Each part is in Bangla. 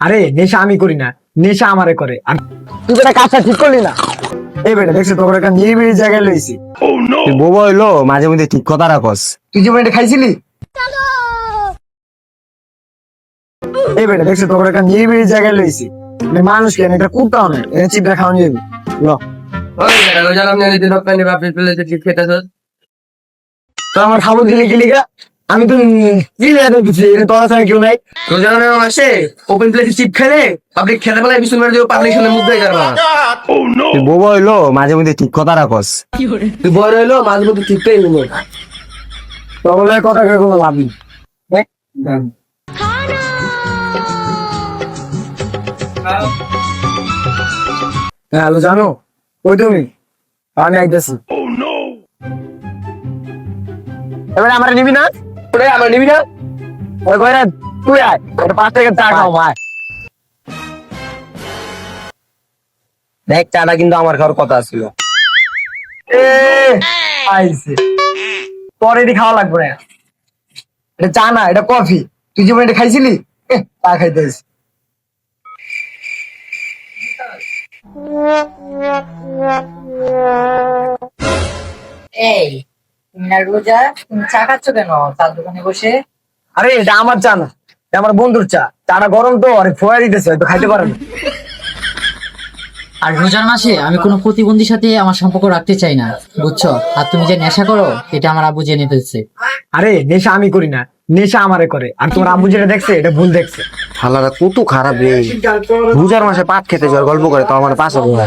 আরে নেশা আমি করি না, নেশা আমারে করে। আর তুই বেটা কাজটা ঠিক করলি না। এই বেটা দেখছিস তোর একটা নিরিবিলি জায়গায় লইছি। তুই বোবা হইলো মাঝে মধ্যে ঠিক কথা রাখস। তুই যে বেটা খাইছিলি। এই বেটা দেখছিস তোর একটা নিরিবিলি জায়গায় লইছি। মানুষ কেন এটা কুত্তাও না, এটা চিপটা খাওয়ানো যাবি। ল তো আমার খাবো দিলি গেলি গা। আমি তো দিচ্ছি তোর সঙ্গে কেউ নাই। তুই বোবা হইলো মাঝে মধ্যে ঠিক কথা রাখস। তুই বড় হইলো মাঝে মধ্যে ঠিকটাই নিল তবে কথা কে কোনো লাভ নেই। হ্যালো জানো ওই তুমি আমি আইতেছি। এবারে আমার নিবি না, ওরে আমার নিবি না, ওই কইরা তুই আয়, ওটা 5 টাকা চা খাও ভাই। দেখ চাটা কিন্তু আমার খাওয়ার কথা ছিল। এ আইছে তোর এটি খাওয়া লাগবে না, এটা চা না এটা কফি। তুই যেমন এটা খাইছিলি তা খাইতেছিস। এই তুমি না রোজা, তুমি চা খাচ্ছ কেন চার দোকানে বসে? আরে এটা আমার চা না, এটা আমার বন্ধুর চা। চাটা গরম তো আরে ফোয়া দিতেছে, হয়তো খাইতে পারে না। আর রোজার মাসে আমি কোনো প্রতিবন্ধীর সাথে আমার সম্পর্ক রাখতে চাই না, বুঝছো? আর তুমি যে নেশা করো এটা আমার আব্বু জেনে ফেলছে। আরে নেশা আমি করি না, নেশা আমারে করে। আর তোমার আব্বু যেটা দেখছে এটা ভুল দেখছে। হালারা কত খারাপ রে। রোজার মাসে পাট খেতে যাওয়ার গল্প করে তো আমার পাশে বলা।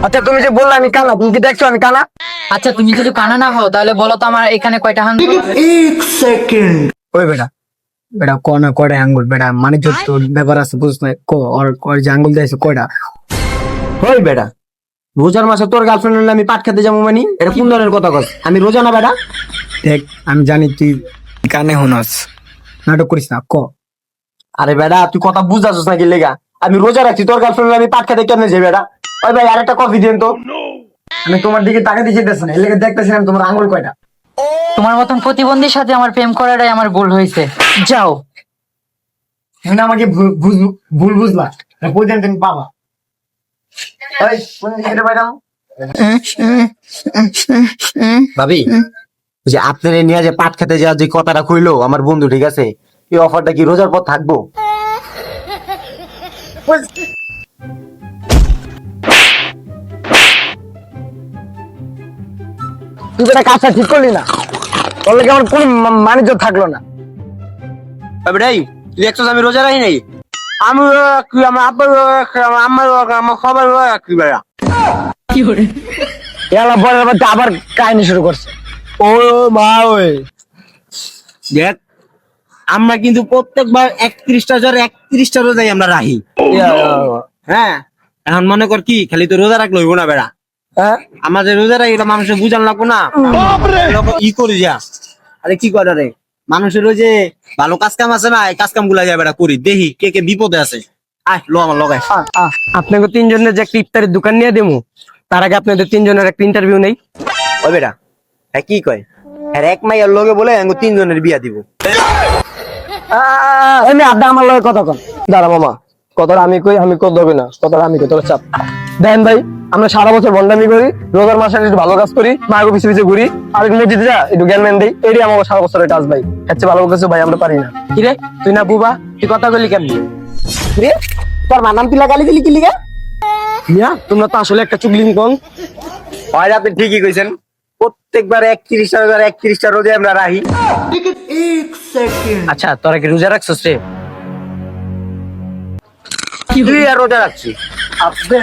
আচ্ছা তুমি যে বললে আমি কানা, তুমি কি দেখছো আমি কানা? আচ্ছা তুমি যদি কানা না হও তাহলে বলো তো আমার এখানে কয়টা হাঙ্গুর? ওই বেটা বেটা কনা কয়টা আঙ্গুল বেটা, মানে যত ব্যাপার আছে বুঝ না ওর যে আঙ্গুল দিয়েছে কয়টা। ওই বেটা রোজার মাসে তোর গার্লফ্রেন্ড হলে আমি পাট খেতে যাবো মানে এটা কোন ধরনের কথা কস? আমি রোজা না বেটা। দেখ আমি জানি তুই কানে হনস, নাটক করিস না ক। আরে বেটা তুই কথা বুঝাছিস নাকি লেগা? আমি রোজা রাখছি, তোর গার্লফ্রেন্ড আমি পাট খেতে কেমনে যাই বেটা? ওই ভাই আরেকটা কফি দেন তো। আমি তোমার দিকে তাকাতে যেতেছি না, এর লেগে দেখতেছিলাম তোমার আঙ্গুল কয়টা। তোমার মতন প্রতিবন্ধীর সাথে আমার প্রেম করাটাই আমার ভুল হয়েছে। যাও। তুমি আমাকে ভুল বুঝলা, বুঝলেন তুমি পাবা। ওই কোন দিকে বাইরাম ভাবি ওই যে আপনার নিয়ে যে পাট খেতে যাওয়ার যে কথাটা কইলো আমার বন্ধু, ঠিক আছে এই অফারটা কি রোজার পর থাকবো? তুই এটা কাজটা ঠিক করলি না, তোর লেগে আমার কোনো মানিজ্য থাকলো না। বেটাই তুই দেখছিস আমি রোজা রাখি নাই? আমি কি আমার আব্বার আমার সবার কি বেড়া এলা বড় আবার কাহিনী শুরু করছে। ও মা ওই দেখ আমরা কিন্তু প্রত্যেকবার 31টা রোজাই আমরা রাখি। হ্যাঁ এখন মনে কর কি খালি তো রোজা রাখলে হইব না বেড়া। হ্যাঁ আমাদের রোজা রাখি এটা মানুষের বুঝান লাগবো না। ই করি যা, আরে কি করে রে মানুষের ওই যে ভালো কাজ কাম আছে না, এই কাজ কাম গুলা যাবে করি দেখি কে কে বিপদে আছে। আয় লো আমার লগাই। আপনাকে 3 জনের যে একটা ইফতারের দোকান নিয়ে দেবো, তার আগে আপনাদের 3 জনের একটা ইন্টারভিউ নেই। ও বেটা হ্যাঁ কি কয় হ্যাঁ এক মাইয়ার লগে বলে 3 জনের বিয়া দিব। এমনি আড্ডা আমার লগে কথা কন। দাঁড়া মামা, কথাটা আমি কই, আমি কত দেবে না, কথাটা আমি কই, তোর চাপ দেন ভাই। আমরা সারা বছর বন্ডামি করি, রোজার মাসে একটু ভালো কাজ করি, মাগো পিছে পিছে ঘুরি, আর মসজিদে যা একটু জ্ঞান ম্যান দিই। এটাই আমার সারা বছরের কাজ ভাই। হচ্ছে ভালো কিছু ভাই আমরা পারি না। কি রে তুই না বুবা, তুই কথা বলি কেমনি রে? তোর মা নাম তিলা গালি দিলি কি লিগা? মিয়া তোমরা তো আসলে একটা চুগলিং কং। হয় আপনি ঠিকই কইছেন, প্রত্যেকবার 31টা রোজা আমরা রাখি। আচ্ছা তোরা কি রোজা রাখছস রে? তুই আর রোজা রাখছি? আপনি